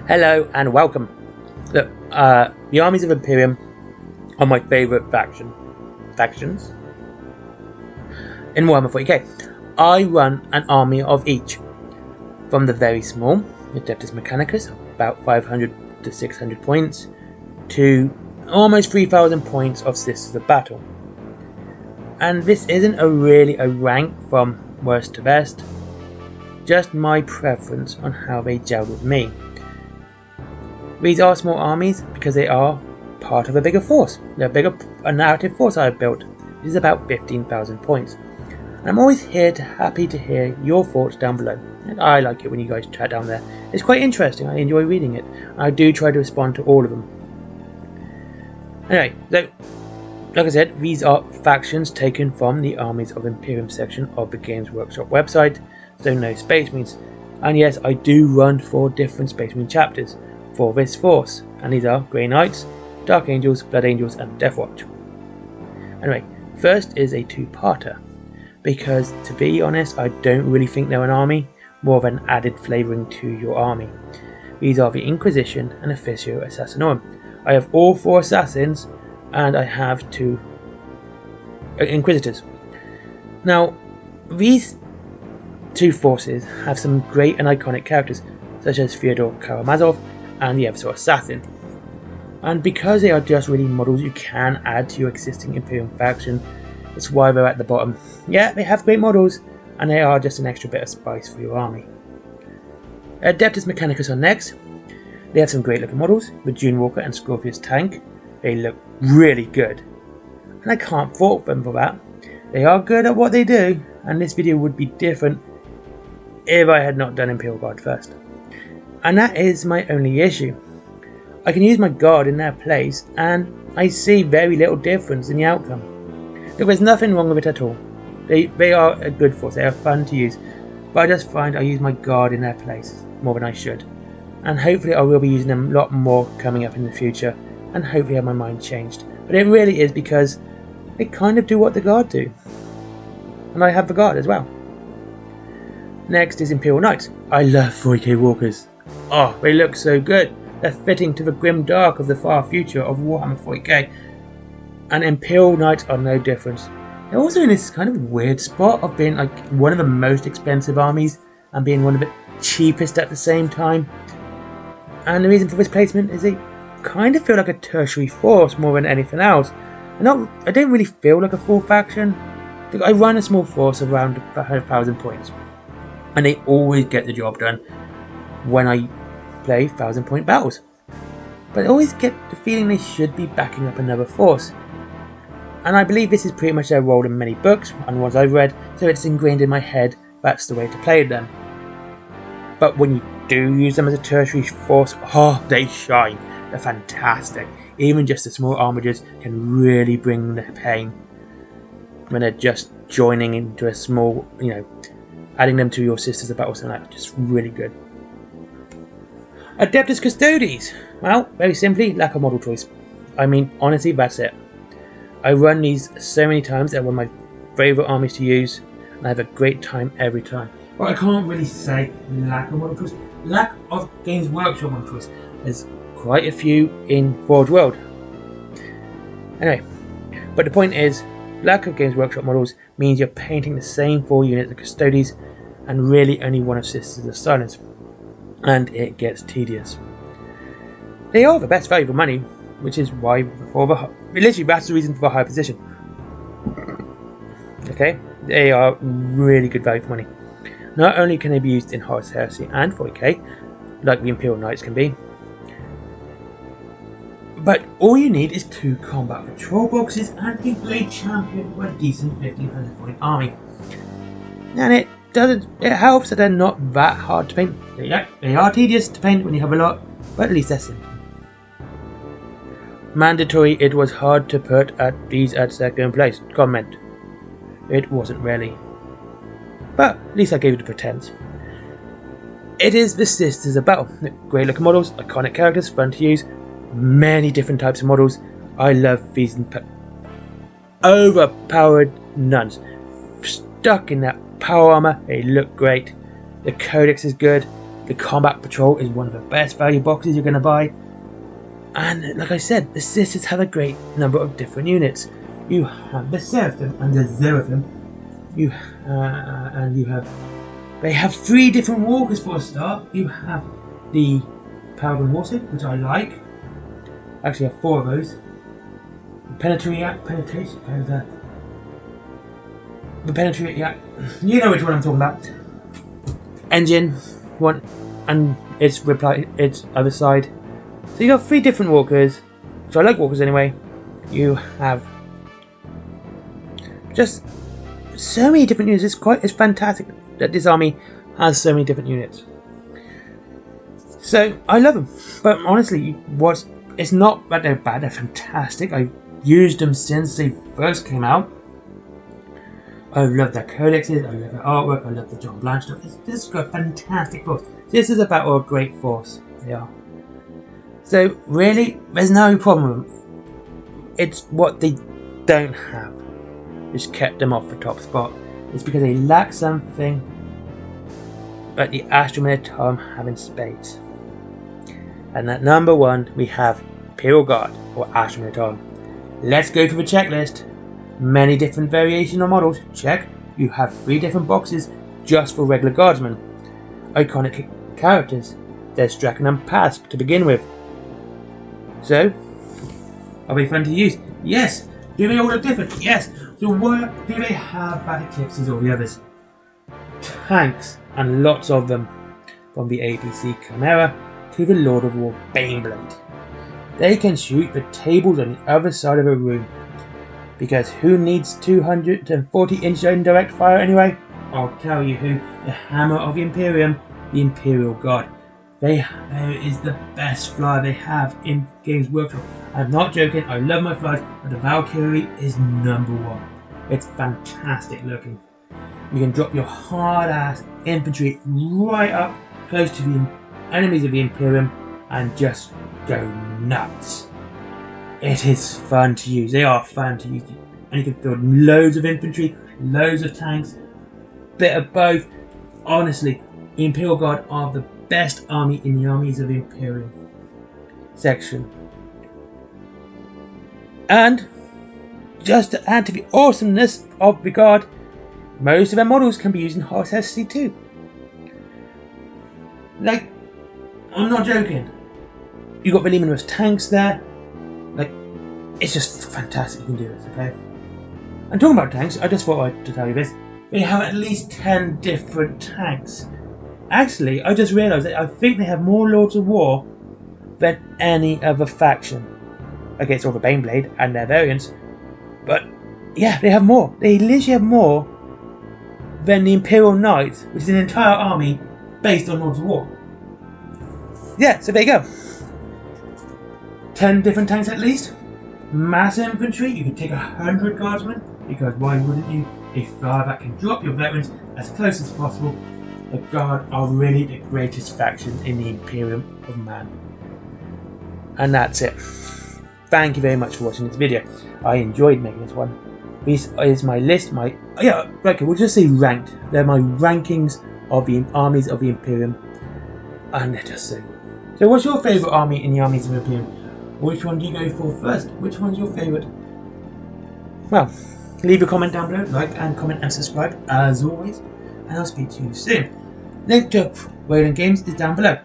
Hello and welcome. Look, the Armies of Imperium are my favourite factions in Warhammer 40k. I run an army of each, from the very small, Adeptus Mechanicus, about 500 to 600 points, to almost 3,000 points of Sisters of Battle. And this isn't really a rank from worst to best, just my preference on how they gel with me. These are small armies because they are part of a bigger force. They're a narrative force I've built. This is about 15,000 points. And I'm always happy to hear your thoughts down below. And I like it when you guys chat down there. It's quite interesting. I enjoy reading it. I do try to respond to all of them. Anyway, so like I said, these are factions taken from the Armies of Imperium section of the Games Workshop website. So no Space Marines. And yes, I do run 4 different Space Marine chapters for this force, and these are Grey Knights, Dark Angels, Blood Angels and Death Watch. Anyway, first is a two-parter, because to be honest I don't really think they're an army, more of an added flavouring to your army. These are the Inquisition and Officio Assassinorum. I have all 4 assassins and I have 2 Inquisitors. Now these 2 forces have some great and iconic characters such as Fyodor Karamazov and the Eversor Assassin, and because they are just really models you can add to your existing Imperium faction, that's why they're at the bottom. Yeah, they have great models and they are just an extra bit of spice for your army. Adeptus Mechanicus are next. They have some great looking models, the Dune Walker and Scorpius tank. They look really good and I can't fault them for that. They are good at what they do, and this video would be different if I had not done Imperial Guard first. And that is my only issue. I can use my guard in their place and I see very little difference in the outcome. Look, there's nothing wrong with it at all. They are a good force, they are fun to use, but I just find I use my guard in their place more than I should. And hopefully I will be using them a lot more coming up in the future, and hopefully have my mind changed. But it really is because they kind of do what the guard do. And I have the guard as well. Next is Imperial Knights. I love 40k walkers. Oh, they look so good. They're fitting to the grim dark of the far future of Warhammer 40k. And Imperial Knights are no different. They're also in this kind of weird spot of being like one of the most expensive armies and being one of the cheapest at the same time. And the reason for this placement is they kind of feel like a tertiary force more than anything else. I don't really feel like a full faction. I run a small force around 1,000 points. And they always get the job done when I play 1,000 point battles. But I always get the feeling they should be backing up another force. And I believe this is pretty much their role in many books and ones I've read, so it's ingrained in my head that's the way to play them. But when you do use them as a tertiary force, oh, they shine. They're fantastic. Even just the small armigers can really bring the pain when they're just joining into a small, adding them to your Sisters of Battle, something like that. Just really good. Adeptus Custodes. Well, very simply, lack of model choice. I mean, honestly, that's it. I run these so many times, they're one of my favourite armies to use, and I have a great time every time. But I can't really say lack of model choice. Lack of Games Workshop model choice. There's quite a few in Forge World. Anyway, but the point is, lack of Games Workshop models means you're painting the same 4 units of Custodes and really only one of Sisters of Silence, and it gets tedious. They are the best value for money, which is why literally that's the reason for the high position. Okay, they are really good value for money. Not only can they be used in Horus Heresy and 40k, like the Imperial Knights can be, but all you need is 2 combat patrol boxes and a great champion for a decent 1,500 point army. And it helps that they're not that hard to paint. They are tedious to paint when you have a lot, but at least they're simple. Mandatory, it was hard to put these at second place. Comment. It wasn't really. But at least I gave it a pretense. It is the Sisters of Battle. Great looking models, iconic characters, fun to use, many different types of models. I love these overpowered nuns. Stuck in that power armor, they look great. The codex is good. The Combat Patrol is one of the best value boxes you're going to buy. And like I said, the Sisters have a great number of different units. You have the Seraphim and the Seraphim. They have 3 different walkers for a start. You have the Paragon Warship, which I like. Actually, I have 4 of those. Penetration. You know which one I'm talking about. Engine, one, and its other side. So you got 3 different walkers. So I like walkers anyway. You have just so many different units. It's fantastic that this army has so many different units. So I love them. But honestly, it's not that they're bad. They're fantastic. I've used them since they first came out. I love their codexes, I love their artwork, I love the John Blanche stuff. It's just got a fantastic force. This is a battle of great force. They are. So really, there's no problem with them. It's what they don't have which kept them off the top spot. It's because they lack something but the Astra Militarum have in spades. And at number 1 we have Imperial Guard or Astra Militarum. Let's go through the checklist. Many different variation of models. Check. You have 3 different boxes just for regular guardsmen. Iconic characters. There's Draken and Pasp to begin with. So, are they fun to use? Yes. Do they all look different? Yes. So what do they have bad eclipses or the others? Tanks, and lots of them. From the APC Chimera to the Lord of War Baneblade. They can shoot the tables on the other side of a room. Because who needs 240-inch indirect fire anyway? I'll tell you who. The Hammer of the Imperium, the Imperial Guard. There is the best flyer they have in Games Workshop. I'm not joking, I love my flyers, but the Valkyrie is number 1. It's fantastic looking. You can drop your hard ass infantry right up close to the enemies of the Imperium and just go nuts. It is fun to use. They are fun to use. And you can build loads of infantry, loads of tanks, bit of both. Honestly, the Imperial Guard are the best army in the Armies of the Imperium section. And just to add to the awesomeness of the Guard, most of their models can be used in Horse SC2. Like, I'm not joking. You got the Lemanus tanks there. Like, it's just fantastic you can do this, okay? And talking about tanks, I just thought I'd tell you this. They have at least 10 different tanks. Actually, I just realised that I think they have more Lords of War than any other faction. Okay, it's all the Baneblade and their variants. But, yeah, they have more. They literally have more than the Imperial Knights, which is an entire army based on Lords of War. Yeah, so there you go. 10 different tanks at least. Mass infantry, you can take 100 guardsmen, because why wouldn't you? A flyer that can drop your veterans as close as possible. The Guard are really the greatest faction in the Imperium of Man. And that's it. Thank you very much for watching this video. I enjoyed making this one. This is my list, okay, we'll just say ranked. They're my rankings of the armies of the Imperium. And they're just so good. So what's your favourite army in the armies of the Imperium? Which one do you go for first? Which one's your favourite? Well, leave a comment down below, like and comment and subscribe as always, and I'll speak to you soon. Link to Wayland Games is down below,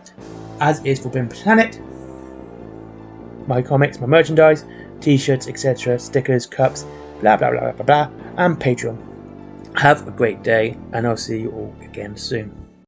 as is Forbidden Planet, my comics, my merchandise, t-shirts, etc., stickers, cups, blah blah blah blah blah, and Patreon. Have a great day, and I'll see you all again soon.